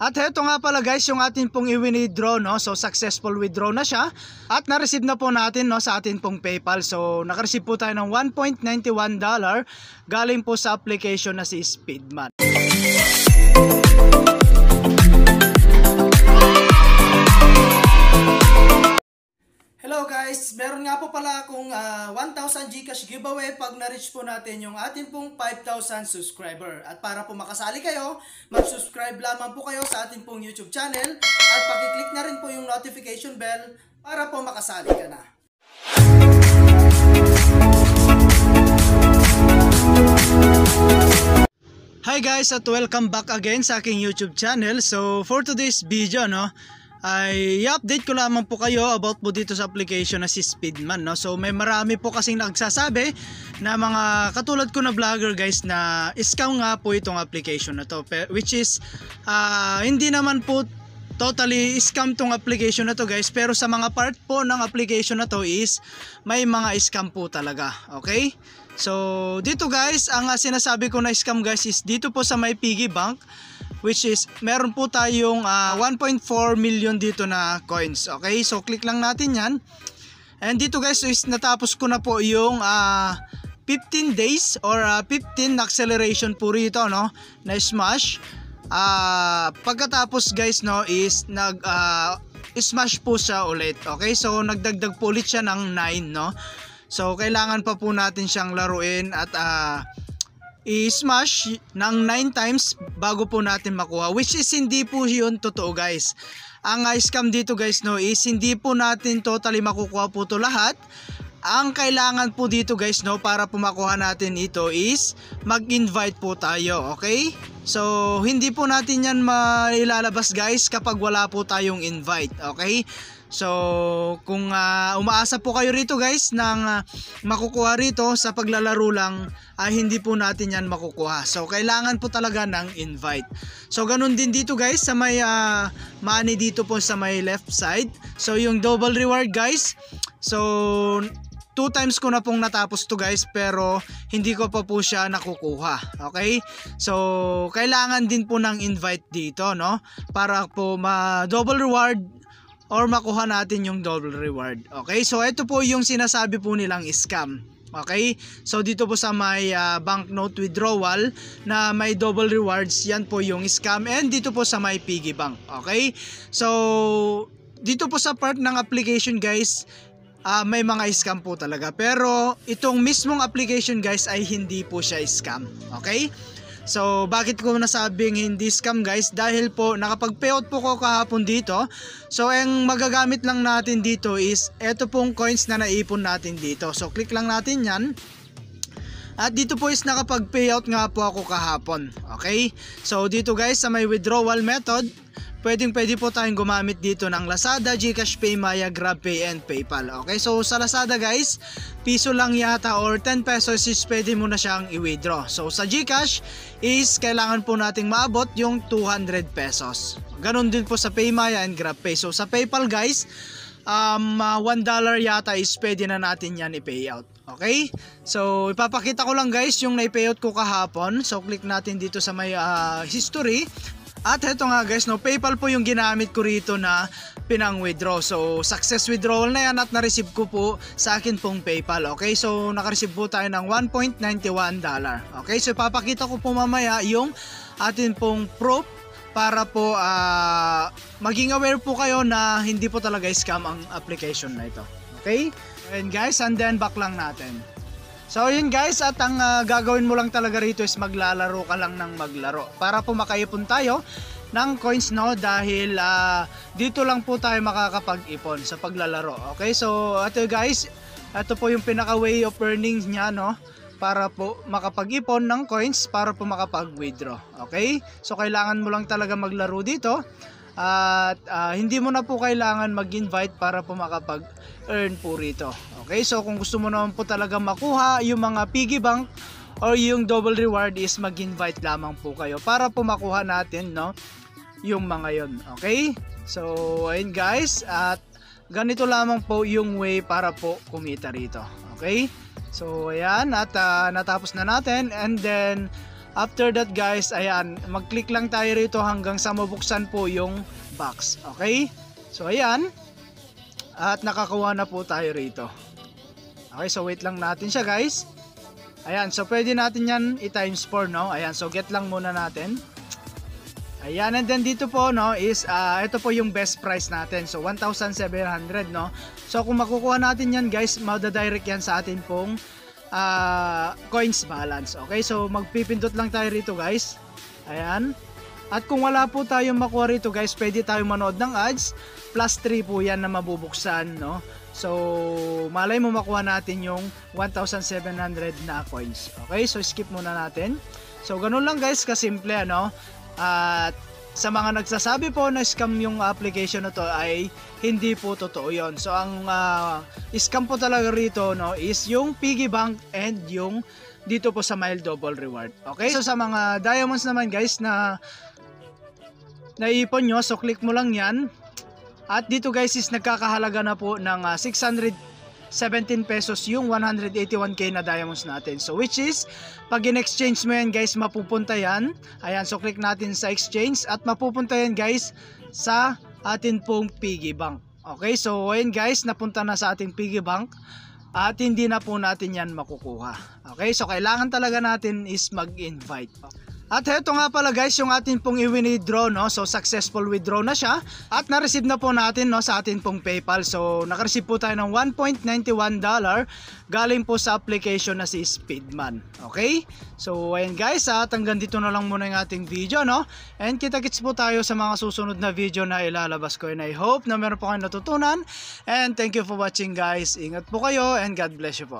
At heto nga pala guys yung atin pong i-withdraw, no? So successful withdraw na siya at na-receive na po natin, no, sa atin pong PayPal. So naka-receive po tayo ng $1.91 galing po sa application na si Speedman. Hello guys, meron nga po pala akong 1,000 GCash giveaway pag na-reach po natin yung ating pong 5,000 subscriber. At para po makasali kayo, mag-subscribe lamang po kayo sa ating pong YouTube channel at pakiclick na rin po yung notification bell para po makasali ka na. Hi guys at welcome back again sa aking YouTube channel. So for today's video, no, ay i-update ko lamang po kayo about po dito sa application na si Speedman, no? So may marami po kasing nagsasabi na mga katulad ko na vlogger guys na scam nga po itong application na to, which is hindi naman po totally scam tong application na to guys, pero sa mga part po ng application na to is may mga scam po talaga. Okay, so dito guys ang sinasabi ko na scam guys is dito po sa my piggy bank, which is meron po tayong 1.4 million dito na coins. Okay, so click lang natin yan. And dito guys is natapos ko na po yung 15 days or 15 acceleration po rito, no, na smash. Pagkatapos guys, no, is smash po siya ulit. Okay, so nagdagdag po ulit siya ng 9, no. So kailangan pa po natin siyang laruin at i-smash ng 9 times bago po natin makuha, which is hindi po yun totoo guys. Ang scam dito guys, no, is hindi po natin totally makukuha po to lahat. Ang kailangan po dito guys, no, para po makuha natin ito is mag-invite po tayo. Okay, so hindi po natin yan mailalabas guys kapag wala po tayong invite. Okay, so kung umaasa po kayo rito guys ng makukuha rito sa paglalaro lang, hindi po natin yan makukuha. So kailangan po talaga ng invite. So ganun din dito guys sa may money dito po sa may left side. So yung double reward guys, so 2 times ko na pong natapos to guys, pero hindi ko pa po siya nakukuha. Okay, so kailangan din po ng invite dito, no, para po ma-double reward or makuha natin yung double reward. Okay, so ito po yung sinasabi po nilang scam. Okay, so dito po sa may banknote withdrawal na may double rewards, yan po yung scam. And dito po sa may piggy bank. Okay, so dito po sa part ng application guys, may mga scam po talaga, pero itong mismong application guys ay hindi po siya scam. Okay, so bakit ko nasabing hindi scam guys? Dahil po nakapag-payout po ko kahapon dito. So ang magagamit lang natin dito is eto pong coins na naipon natin dito. So click lang natin yan. At dito po is nakapag-payout nga po ako kahapon. Okay, so dito guys sa may withdrawal method, pwede po tayong gumamit dito ng Lazada, GCash, PayMaya, GrabPay, and PayPal. Okay, so sa Lazada guys, piso lang yata or 10 pesos is pwede mo na siyang i-withdraw. So sa GCash is kailangan po nating maabot yung 200 pesos. Ganon din po sa PayMaya and GrabPay. So sa PayPal guys, $1 yata is pwede na natin yan i-payout. Okay, so ipapakita ko lang guys yung na-payout ko kahapon. So click natin dito sa may history. At heto nga guys, no, PayPal po yung ginamit ko rito na pinang-withdraw. So success withdrawal na yan at na-receive ko po sa akin pong PayPal. Okay, so naka-receive po tayo ng $1.91. Okay, so ipapakita ko po mamaya yung atin pong proof para po maging aware po kayo na hindi po talaga scam ang application na ito. Okay, and guys, and then back lang natin. So yun guys, at ang gagawin mo lang talaga rito is maglalaro ka lang ng maglaro para po makaipon tayo ng coins, no, dahil dito lang po tayo makakapag-ipon sa paglalaro. Okay, so ito guys, ito po yung pinaka way of earnings nya, no, para po makapag-ipon ng coins para po makapag-withdraw. Okay, so kailangan mo lang talaga maglaro dito at hindi mo na po kailangan mag-invite para po makapag-earn po rito. Okay, so kung gusto mo naman po talaga makuha yung mga piggy bank or yung double reward is mag-invite lamang po kayo para po makuha natin, no, yung mga yon. Okay, so ayun guys, at ganito lamang po yung way para po kumita rito. Okay, so ayan, at natapos na natin, and then After that guys, ayan, mag-click lang tayo rito hanggang sa mabuksan po yung box. Okay? So ayan. At nakakuha na po tayo rito. Okay, so wait lang natin siya guys. Ayan, so pwede natin yan i-times 4, no? Ayan, so get lang muna natin. Ayan, and then dito po, no, is ito po yung best price natin. So 1,700, no? So kung makukuha natin yan guys, madadirect yan sa atin pong coins balance. Okay, so magpipindot lang tayo rito guys. Ayan. At kung wala po tayong makuha rito guys, pwede tayong manood ng ads. Plus 3 po yan na mabubuksan, no? So malay mo makuha natin yung 1,700 na coins. Okay, so skip muna natin. So ganun lang guys, kasimple, ano? At sa mga nagsasabi po na scam yung application na to ay hindi po totoo yon. So ang scam po talaga rito, no, is yung piggy bank and yung dito po sa Mile Double Reward. Okay, so sa mga diamonds naman guys na naipon nyo, so click mo lang yan. At dito guys is nagkakahalaga na po ng 617 pesos yung 181k na diamonds natin. So which is pag in-exchange mo yan guys, mapupunta yan. Ayan, so click natin sa exchange at mapupunta yan guys sa atin pong piggy bank. Okay, so ayun guys, napunta na sa ating piggy bank at hindi na po natin yan makukuha. Okay, so kailangan talaga natin is mag-invite. At heto nga pala guys yung atin pong i-withdraw, no? So successful withdraw na siya at na-receive na po natin, no, sa atin pong PayPal. So naka-receive po tayo ng $1.91 galing po sa application na si Speedman. Okay? So ayan guys, at hanggang dito na lang muna yung ating video, no? And kita-kits po tayo sa mga susunod na video na ilalabas ko, and I hope na meron po kayong natutunan. And thank you for watching guys. Ingat po kayo and God bless you po.